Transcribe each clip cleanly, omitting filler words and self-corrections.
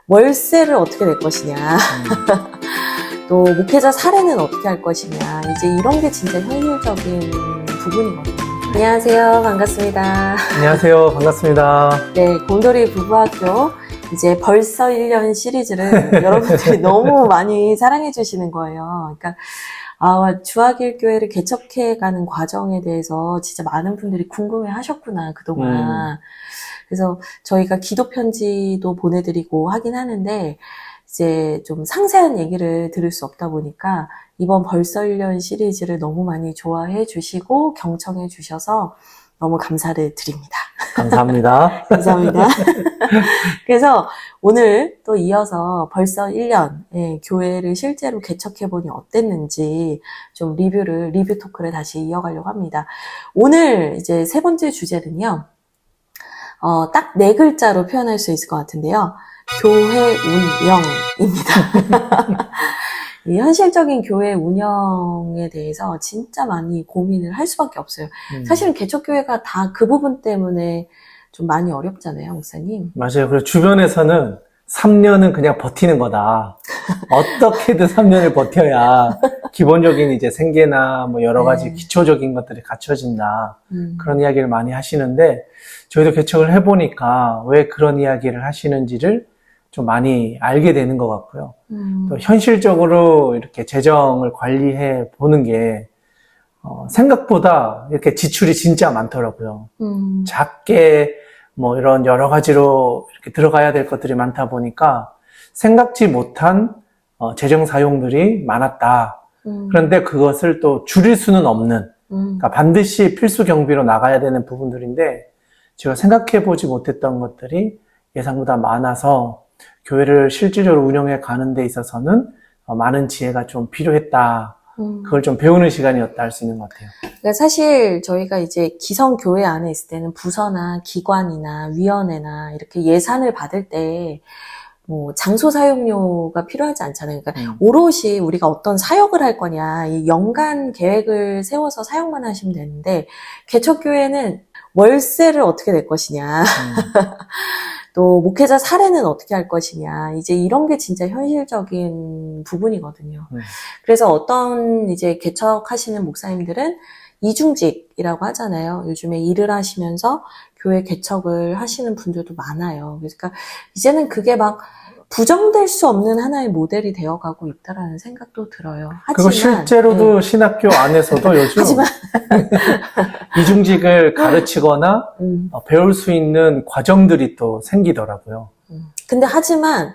월세를 어떻게 낼 것이냐, 또 목회자 사례는 어떻게 할 것이냐, 이제 이런 게 진짜 현실적인 부분이거든요. 안녕하세요. 반갑습니다. 안녕하세요. 반갑습니다. 네, 곰돌이 부부학교 이제 벌써 1년 시리즈를 여러분들이 너무 많이 사랑해 주시는 거예요. 그러니까 주하길교회를 개척해가는 과정에 대해서 진짜 많은 분들이 궁금해 하셨구나, 그동안. 그래서 저희가 기도 편지도 보내드리고 하긴 하는데, 이제 좀 상세한 얘기를 들을 수 없다 보니까, 이번 벌써 1년 시리즈를 너무 많이 좋아해 주시고, 경청해 주셔서 너무 감사를 드립니다. 감사합니다. 감사합니다. 그래서 오늘 또 이어서 벌써 1년, 교회를 실제로 개척해보니 어땠는지 좀 리뷰 토크를 다시 이어가려고 합니다. 오늘 이제 세 번째 주제는요, 딱 네 글자로 표현할 수 있을 것 같은데요. 교회 운영입니다. 이 현실적인 교회 운영에 대해서 진짜 많이 고민을 할 수밖에 없어요. 사실은 개척교회가 다 그 부분 때문에 좀 많이 어렵잖아요, 목사님. 맞아요. 그리고 주변에서는 3년은 그냥 버티는 거다. 어떻게든 3년을 버텨야 기본적인 이제 생계나 뭐 여러 가지 기초적인 것들이 갖춰진다. 그런 이야기를 많이 하시는데, 저희도 개척을 해보니까 왜 그런 이야기를 하시는지를 좀 많이 알게 되는 것 같고요. 또 현실적으로 이렇게 재정을 관리해 보는 게 생각보다 이렇게 지출이 진짜 많더라고요. 작게 뭐 이런 여러 가지로 이렇게 들어가야 될 것들이 많다 보니까 생각지 못한 재정 사용들이 많았다. 그런데 그것을 또 줄일 수는 없는, 그러니까 반드시 필수 경비로 나가야 되는 부분들인데, 제가 생각해 보지 못했던 것들이 예상보다 많아서 교회를 실질적으로 운영해 가는 데 있어서는 많은 지혜가 좀 필요했다. 그걸 좀 배우는 시간이었다 할 수 있는 것 같아요. 그러니까 사실 저희가 이제 기성교회 안에 있을 때는 부서나 기관이나 위원회나 이렇게 예산을 받을 때 뭐 장소 사용료가 필요하지 않잖아요. 그러니까 오롯이 우리가 어떤 사역을 할 거냐, 이 연간 계획을 세워서 사역만 하시면 되는데, 개척교회는 월세를 어떻게 낼 것이냐, 또 목회자 사례는 어떻게 할 것이냐, 이제 이런 게 진짜 현실적인 부분이거든요. 그래서 어떤 이제 개척하시는 목사님들은 이중직이라고 하잖아요. 요즘에 일을 하시면서 교회 개척을 하시는 분들도 많아요. 그러니까 이제는 그게 막 부정될 수 없는 하나의 모델이 되어가고 있다라는 생각도 들어요. 그리고 실제로도 신학교 안에서도 요즘 이중직을 가르치거나 배울 수 있는 과정들이 또 생기더라고요. 근데 하지만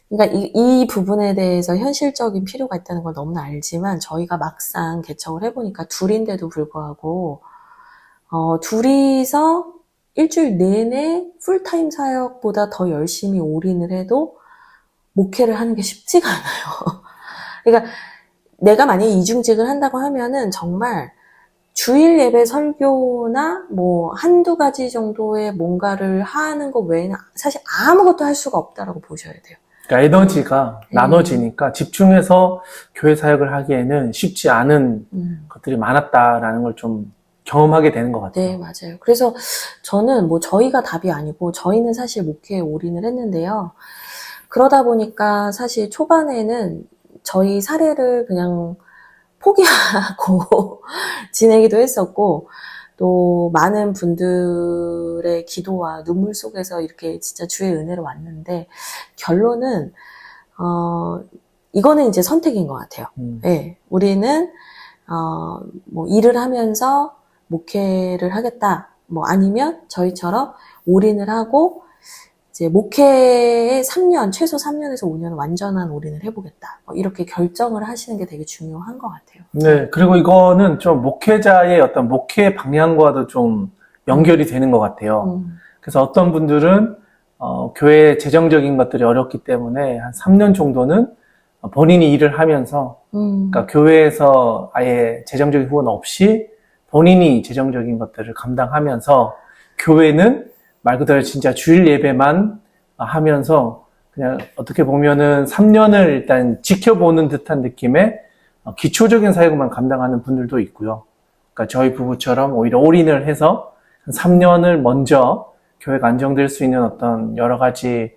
그러니까 이 부분에 대해서 현실적인 필요가 있다는 걸 너무나 알지만, 저희가 막상 개척을 해보니까 둘인데도 불구하고 둘이서 일주일 내내 풀타임 사역보다 더 열심히 올인을 해도 목회를 하는 게 쉽지가 않아요. 그러니까 내가 만약에 이중직을 한다고 하면은 정말 주일 예배 설교나 뭐 한두 가지 정도의 뭔가를 하는 것 외에는 사실 아무것도 할 수가 없다라고 보셔야 돼요. 그러니까 에너지가 나눠지니까 집중해서 교회 사역을 하기에는 쉽지 않은 것들이 많았다라는 걸 좀 경험하게 되는 것 같아요. 네, 맞아요. 그래서 저는 뭐 저희가 답이 아니고, 저희는 사실 목회에 올인을 했는데요. 그러다 보니까 사실 초반에는 저희 사례를 그냥 포기하고 지내기도 했었고, 또 많은 분들의 기도와 눈물 속에서 이렇게 진짜 주의 은혜로 왔는데, 결론은 이거는 이제 선택인 것 같아요. 네, 우리는 뭐 일을 하면서 목회를 하겠다, 뭐 아니면 저희처럼 올인을 하고 이제 목회에 3년, 최소 3년에서 5년 완전한 올인을 해보겠다, 뭐 이렇게 결정을 하시는 게 되게 중요한 것 같아요. 네, 그리고 이거는 좀 목회자의 어떤 목회 방향과도 좀 연결이 되는 것 같아요. 그래서 어떤 분들은 교회 재정적인 것들이 어렵기 때문에 한 3년 정도는 본인이 일을 하면서, 그러니까 교회에서 아예 재정적인 후원 없이 본인이 재정적인 것들을 감당하면서, 교회는 말 그대로 진짜 주일 예배만 하면서 그냥 어떻게 보면은 3년을 일단 지켜보는 듯한 느낌의 기초적인 사역만 감당하는 분들도 있고요. 그러니까 저희 부부처럼 오히려 올인을 해서 3년을 먼저 교회가 안정될 수 있는 어떤 여러 가지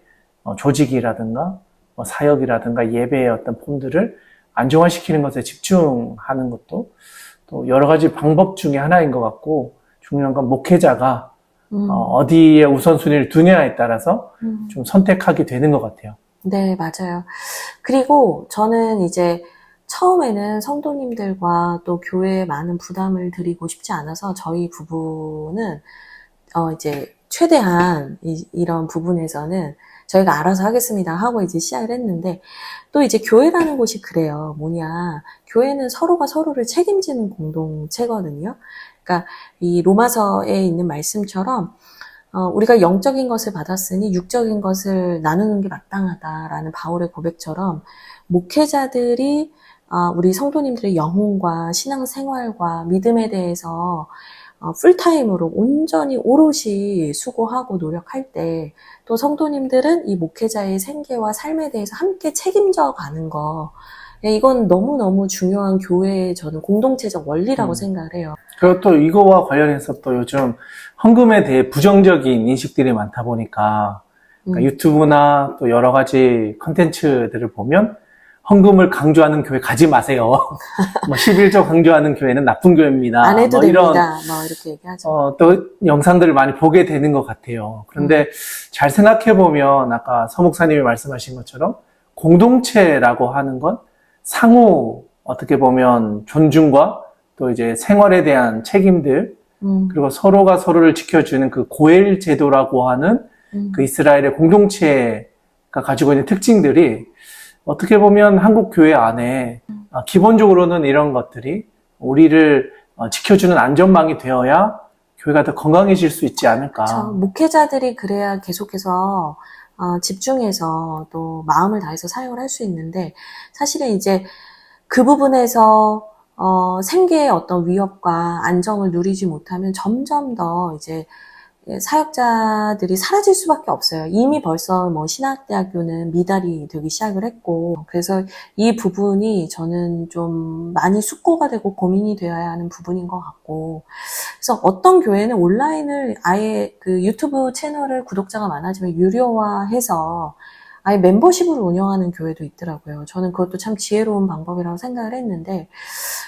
조직이라든가 사역이라든가 예배의 어떤 폼들을 안정화시키는 것에 집중하는 것도 또 여러 가지 방법 중에 하나인 것 같고, 중요한 건 목회자가 어디에 우선순위를 두냐에 따라서 좀 선택하게 되는 것 같아요. 네, 맞아요. 그리고 저는 이제 처음에는 성도님들과 또 교회에 많은 부담을 드리고 싶지 않아서 저희 부부는 이제 최대한 이런 부분에서는 저희가 알아서 하겠습니다 하고 이제 시작을 했는데, 또 이제 교회라는 곳이 그래요. 뭐냐, 교회는 서로가 서로를 책임지는 공동체거든요. 그러니까 이 로마서에 있는 말씀처럼 우리가 영적인 것을 받았으니 육적인 것을 나누는 게 마땅하다라는 바울의 고백처럼, 목회자들이 우리 성도님들의 영혼과 신앙생활과 믿음에 대해서 풀타임으로 온전히 오롯이 수고하고 노력할 때, 또 성도님들은 이 목회자의 생계와 삶에 대해서 함께 책임져 가는 거, 이건 너무너무 중요한 교회의 저는 공동체적 원리라고 생각을 해요. 그리고 또 이거와 관련해서 또 요즘 헌금에 대해 부정적인 인식들이 많다 보니까, 그러니까 유튜브나 또 여러 가지 컨텐츠들을 보면 헌금을 강조하는 교회 가지 마세요. 11조 강조하는 교회는 나쁜 교회입니다. 안 해도 이런, 됩니다. 이렇게 얘기하죠. 또 영상들을 많이 보게 되는 것 같아요. 그런데 잘 생각해보면 아까 서 목사님이 말씀하신 것처럼 공동체라고 하는 건 상호 어떻게 보면 존중과 또 이제 생활에 대한 책임들, 그리고 서로가 서로를 지켜주는 그 고엘 제도라고 하는 그 이스라엘의 공동체가 가지고 있는 특징들이 어떻게 보면 한국 교회 안에 기본적으로는 이런 것들이 우리를 지켜주는 안전망이 되어야 교회가 더 건강해질 수 있지 않을까. 그렇죠. 목회자들이 그래야 계속해서 집중해서 또 마음을 다해서 사역을 할 수 있는데, 사실은 이제 그 부분에서 생계의 어떤 위협과 안정을 누리지 못하면 점점 더 이제 사역자들이 사라질 수밖에 없어요. 이미 벌써 신학대학교는 미달이 되기 시작을 했고, 그래서 이 부분이 저는 좀 많이 숙고가 되고 고민이 되어야 하는 부분인 것 같고, 그래서 어떤 교회는 온라인을 아예 그 유튜브 채널을 구독자가 많아지면 유료화해서 아예 멤버십으로 운영하는 교회도 있더라고요. 저는 그것도 참 지혜로운 방법이라고 생각을 했는데,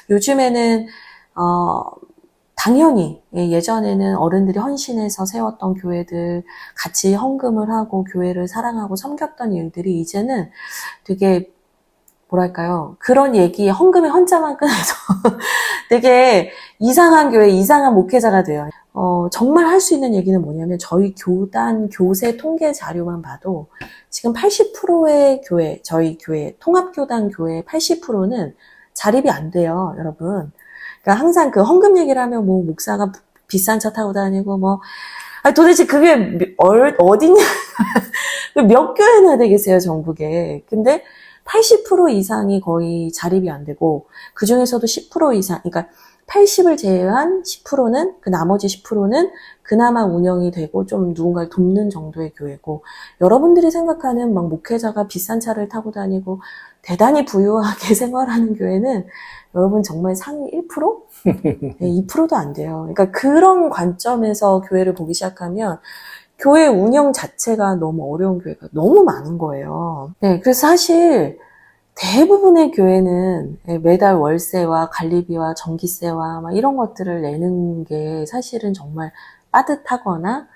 요즘에는 당연히 예전에는 어른들이 헌신해서 세웠던 교회들, 같이 헌금을 하고 교회를 사랑하고 섬겼던 일들이 이제는 되게 뭐랄까요, 그런 얘기, 헌금의 헌자만 꺼내서 되게 이상한 교회, 이상한 목회자가 돼요. 정말 할 수 있는 얘기는 뭐냐면, 저희 교단 교세 통계 자료만 봐도 지금 80%의 교회, 저희 교회, 통합교단 교회 80%는 자립이 안 돼요, 여러분. 그러니까 항상 그 헌금 얘기를 하면 목사가 비싼 차 타고 다니고 도대체 그게 어디냐? 몇 교회나 되겠어요, 전국에. 근데 80% 이상이 거의 자립이 안 되고, 그 중에서도 10% 이상, 그러니까 80을 제외한 10%는, 그 나머지 10%는 그나마 운영이 되고 좀 누군가를 돕는 정도의 교회고, 여러분들이 생각하는 목회자가 비싼 차를 타고 다니고 대단히 부유하게 생활하는 교회는 여러분 정말 상위 1%? 네, 2%도 안 돼요. 그러니까 그런 관점에서 교회를 보기 시작하면 교회 운영 자체가 너무 어려운 교회가 너무 많은 거예요. 네, 그래서 사실 대부분의 교회는 매달 월세와 관리비와 전기세와 이런 것들을 내는 게 사실은 정말 빠듯하거나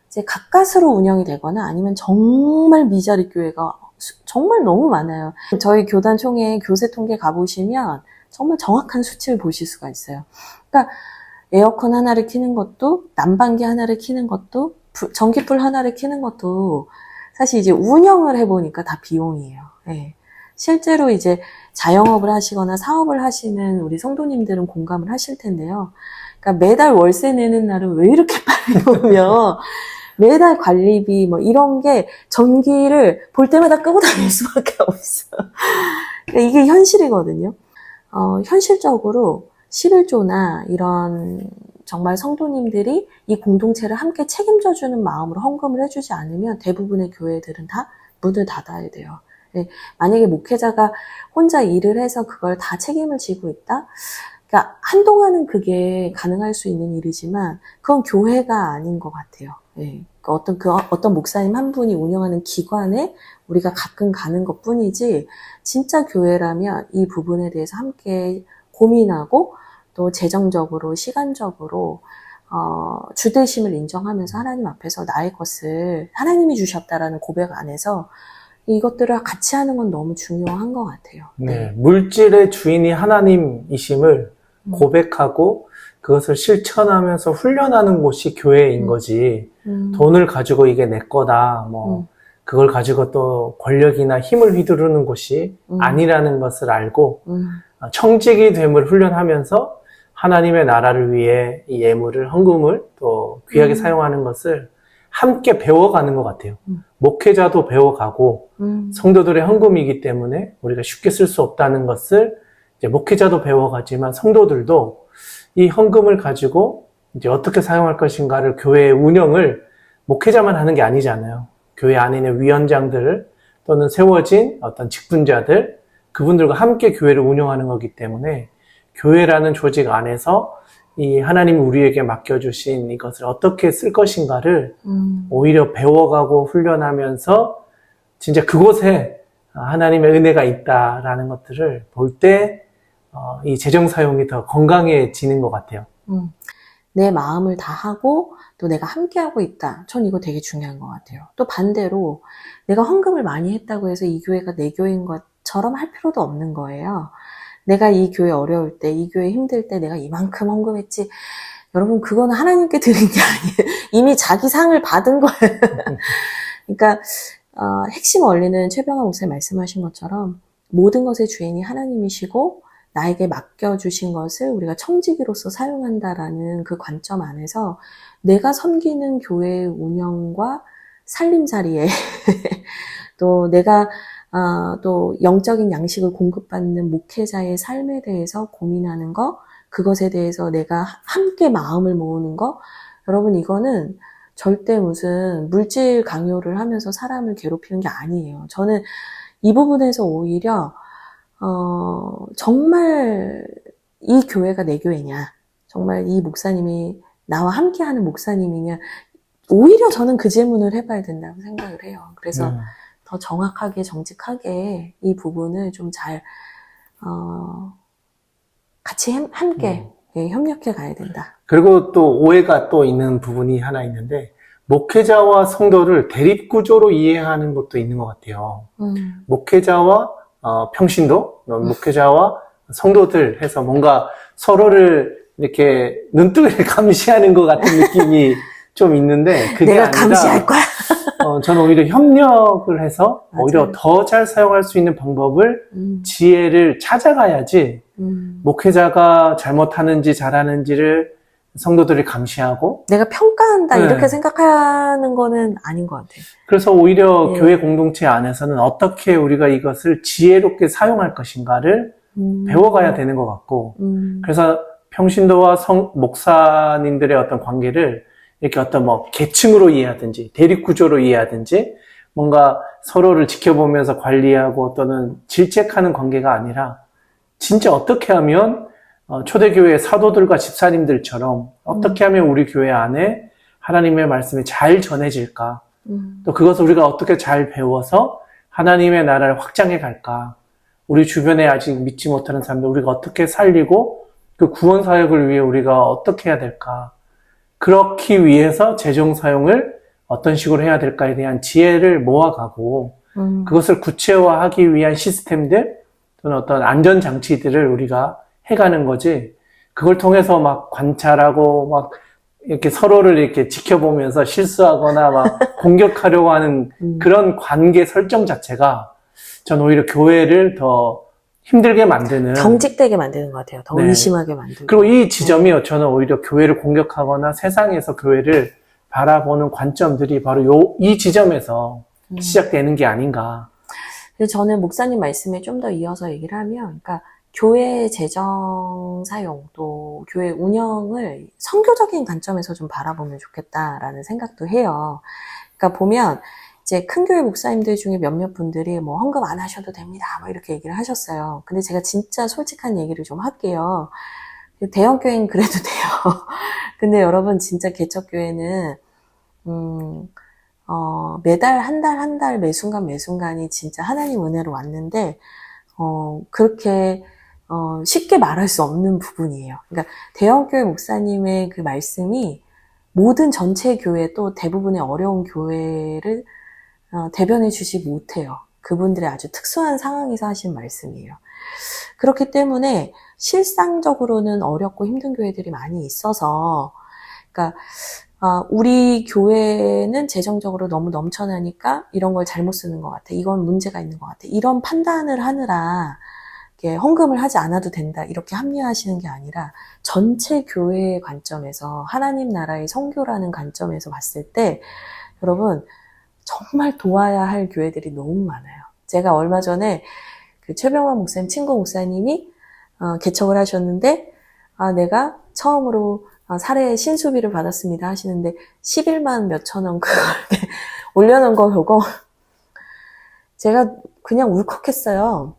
이제 가까스로 운영이 되거나, 아니면 정말 미자립 교회가 정말 너무 많아요. 저희 교단 총회 교세 통계 가보시면 정말 정확한 수치를 보실 수가 있어요. 그러니까 에어컨 하나를 켜는 것도, 난방기 하나를 켜는 것도, 전기불 하나를 켜는 것도 사실 이제 운영을 해보니까 다 비용이에요. 네. 실제로 이제 자영업을 하시거나 사업을 하시는 우리 성도님들은 공감을 하실 텐데요. 그러니까 매달 월세 내는 날은 왜 이렇게 빨리 오며, 매달 관리비 이런 게 전기를 볼 때마다 끄고 다닐 수밖에 없어요. 그러니까 이게 현실이거든요. 현실적으로 11조나 이런 정말 성도님들이 이 공동체를 함께 책임져주는 마음으로 헌금을 해주지 않으면 대부분의 교회들은 다 문을 닫아야 돼요. 만약에 목회자가 혼자 일을 해서 그걸 다 책임을 지고 있다? 그러니까 한동안은 그게 가능할 수 있는 일이지만 그건 교회가 아닌 것 같아요. 예. 그러니까 어떤 목사님 한 분이 운영하는 기관에 우리가 가끔 가는 것 뿐이지, 진짜 교회라면 이 부분에 대해서 함께 고민하고 또 재정적으로, 시간적으로, 주대심을 인정하면서 하나님 앞에서 나의 것을 하나님이 주셨다라는 고백 안에서 이것들을 같이 하는 건 너무 중요한 것 같아요. 네, 물질의 주인이 하나님이심을 고백하고 그것을 실천하면서 훈련하는 곳이 교회인 거지. 돈을 가지고 이게 내 거다, 그걸 가지고 또 권력이나 힘을 휘두르는 곳이 아니라는 것을 알고 청직이 됨을 훈련하면서 하나님의 나라를 위해 이 예물을, 헌금을 또 귀하게 사용하는 것을 함께 배워가는 것 같아요. 목회자도 배워가고 성도들의 헌금이기 때문에 우리가 쉽게 쓸 수 없다는 것을 이제 목회자도 배워가지만 성도들도 이 헌금을 가지고 이제 어떻게 사용할 것인가를, 교회의 운영을 목회자만 하는 게 아니잖아요. 교회 안에 있는 위원장들 또는 세워진 어떤 직분자들, 그분들과 함께 교회를 운영하는 거기 때문에 교회라는 조직 안에서 이 하나님이 우리에게 맡겨주신 이것을 어떻게 쓸 것인가를 오히려 배워가고 훈련하면서 진짜 그곳에 하나님의 은혜가 있다라는 것들을 볼 때 이 재정 사용이 더 건강해지는 것 같아요. 내 마음을 다하고 또 내가 함께하고 있다. 전 이거 되게 중요한 것 같아요. 또 반대로 내가 헌금을 많이 했다고 해서 이 교회가 내 교회인 것처럼 할 필요도 없는 거예요. 내가 이 교회 어려울 때, 이 교회 힘들 때 내가 이만큼 헌금했지. 여러분, 그거는 하나님께 드린 게 아니에요. 이미 자기 상을 받은 거예요. 그러니까 핵심 원리는 최병하 목사님 말씀하신 것처럼 모든 것의 주인이 하나님이시고 나에게 맡겨주신 것을 우리가 청지기로서 사용한다라는 그 관점 안에서 내가 섬기는 교회의 운영과 살림살이에 또 내가 또 영적인 양식을 공급받는 목회자의 삶에 대해서 고민하는 거, 그것에 대해서 내가 함께 마음을 모으는 거, 여러분 이거는 절대 무슨 물질 강요를 하면서 사람을 괴롭히는 게 아니에요. 저는 이 부분에서 오히려 정말 이 교회가 내 교회냐, 정말 이 목사님이 나와 함께하는 목사님이냐, 오히려 저는 그 질문을 해봐야 된다고 생각을 해요. 그래서 더 정확하게, 정직하게 이 부분을 좀 잘 같이 함께 협력해 가야 된다. 그리고 또 오해가 또 있는 부분이 하나 있는데, 목회자와 성도를 대립구조로 이해하는 것도 있는 것 같아요. 목회자와 평신도, 목회자와 성도들 해서 뭔가 서로를 이렇게 눈뜨게 감시하는 것 같은 느낌이 좀 있는데, 그게 내가 아니라 감시할 거야. 저는 오히려 협력을 해서 맞아요. 오히려 더 잘 사용할 수 있는 방법을, 지혜를 찾아가야지, 목회자가 잘못하는지 잘하는지를 성도들이 감시하고 내가 평가한다 네. 이렇게 생각하는 거는 아닌 것 같아요. 그래서 오히려 교회 공동체 안에서는 어떻게 우리가 이것을 지혜롭게 사용할 것인가를 배워가야 되는 것 같고, 그래서 평신도와 목사님들의 어떤 관계를 이렇게 어떤 계층으로 이해하든지 대립구조로 이해하든지 뭔가 서로를 지켜보면서 관리하고 또는 질책하는 관계가 아니라 진짜 어떻게 하면 초대교회 사도들과 집사님들처럼 어떻게 하면 우리 교회 안에 하나님의 말씀이 잘 전해질까, 또 그것을 우리가 어떻게 잘 배워서 하나님의 나라를 확장해 갈까, 우리 주변에 아직 믿지 못하는 사람들 우리가 어떻게 살리고 그 구원 사역을 위해 우리가 어떻게 해야 될까, 그렇기 위해서 재정 사용을 어떤 식으로 해야 될까에 대한 지혜를 모아가고 그것을 구체화하기 위한 시스템들 또는 어떤 안전장치들을 우리가 해가는 거지, 그걸 통해서 막 관찰하고 막 이렇게 서로를 이렇게 지켜보면서 실수하거나 막 공격하려고 하는 그런 관계 설정 자체가 전 오히려 교회를 더 힘들게 만드는, 경직되게 만드는 것 같아요. 더 네. 의심하게 만들고. 그리고 이 지점이 저는 오히려 교회를 공격하거나 세상에서 교회를 바라보는 관점들이 바로 이 지점에서 시작되는 게 아닌가. 그래서 저는 목사님 말씀에 좀 더 이어서 얘기를 하면, 그러니까 교회 재정 사용 또 교회 운영을 선교적인 관점에서 좀 바라보면 좋겠다라는 생각도 해요. 그러니까 보면 이제 큰 교회 목사님들 중에 몇몇 분들이 헌금 안 하셔도 됩니다, 이렇게 얘기를 하셨어요. 근데 제가 진짜 솔직한 얘기를 좀 할게요. 대형 교회는 그래도 돼요. 근데 여러분 진짜 개척교회는 매달 한 달 매순간이 진짜 하나님 은혜로 왔는데 그렇게 쉽게 말할 수 없는 부분이에요. 그러니까 대형교회 목사님의 그 말씀이 모든 전체 교회 또 대부분의 어려운 교회를 대변해 주지 못해요. 그분들의 아주 특수한 상황에서 하신 말씀이에요. 그렇기 때문에 실상적으로는 어렵고 힘든 교회들이 많이 있어서, 그러니까 우리 교회는 재정적으로 너무 넘쳐나니까 이런 걸 잘못 쓰는 것 같아. 이건 문제가 있는 것 같아. 이런 판단을 하느라 이렇게 헌금을 하지 않아도 된다. 이렇게 합리화하시는 게 아니라 전체 교회의 관점에서 하나님 나라의 선교라는 관점에서 봤을 때 여러분 정말 도와야 할 교회들이 너무 많아요. 제가 얼마 전에 그 최병환 목사님, 친구 목사님이 개척을 하셨는데 내가 처음으로 사례 신수비를 받았습니다 하시는데 11만 몇천 원 그렇게 올려놓은 거 보고 제가 그냥 울컥했어요.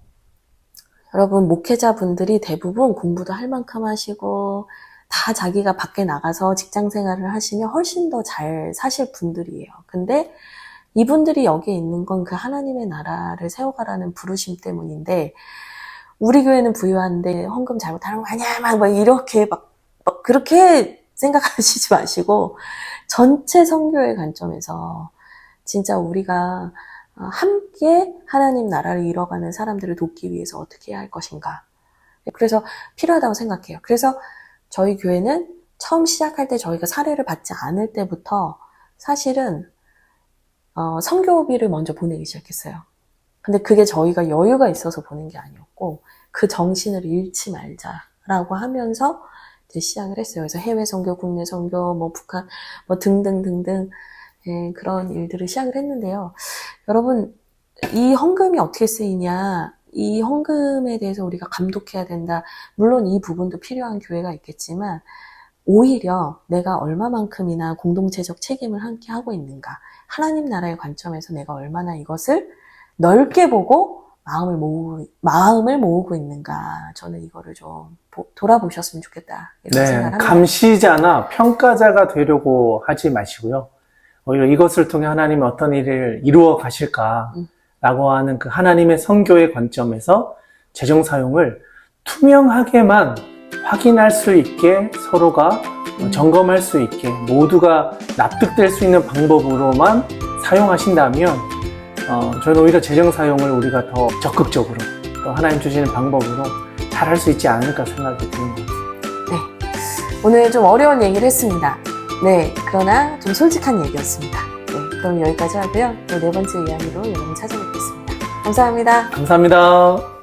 여러분 목회자분들이 대부분 공부도 할 만큼 하시고 다 자기가 밖에 나가서 직장 생활을 하시면 훨씬 더 잘 사실 분들이에요. 근데 이분들이 여기에 있는 건 그 하나님의 나라를 세워가라는 부르심 때문인데 우리 교회는 부유한데 헌금 잘못하는 거 아니야 막 이렇게 막 그렇게 생각하시지 마시고 전체 선교의 관점에서 진짜 우리가 함께 하나님 나라를 이뤄가는 사람들을 돕기 위해서 어떻게 해야 할 것인가. 그래서 필요하다고 생각해요. 그래서 저희 교회는 처음 시작할 때 저희가 사례를 받지 않을 때부터 사실은 선교비를 먼저 보내기 시작했어요. 근데 그게 저희가 여유가 있어서 보낸 게 아니었고 그 정신을 잃지 말자라고 하면서 이제 시작을 했어요. 그래서 해외 선교, 국내 선교, 뭐 북한, 뭐 등등등등 그런 일들을 시작을 했는데요. 여러분 이 헌금이 어떻게 쓰이냐, 이 헌금에 대해서 우리가 감독해야 된다. 물론 이 부분도 필요한 교회가 있겠지만 오히려 내가 얼마만큼이나 공동체적 책임을 함께 하고 있는가, 하나님 나라의 관점에서 내가 얼마나 이것을 넓게 보고 마음을 모으고 있는가, 저는 이거를 좀 돌아보셨으면 좋겠다 이런 생각을 합니다. 감시자나 평가자가 되려고 하지 마시고요. 오히려 이것을 통해 하나님이 어떤 일을 이루어 가실까라고 하는 그 하나님의 선교의 관점에서 재정 사용을 투명하게만 확인할 수 있게 서로가 점검할 수 있게 모두가 납득될 수 있는 방법으로만 사용하신다면 저는 오히려 재정 사용을 우리가 더 적극적으로 또 하나님 주시는 방법으로 잘 할 수 있지 않을까 생각이 드는 겁니다. 네, 오늘 좀 어려운 얘기를 했습니다. 네, 그러나 좀 솔직한 얘기였습니다. 네, 그럼 여기까지 하고요. 또 네 번째 이야기로 여러분 찾아뵙겠습니다. 감사합니다. 감사합니다.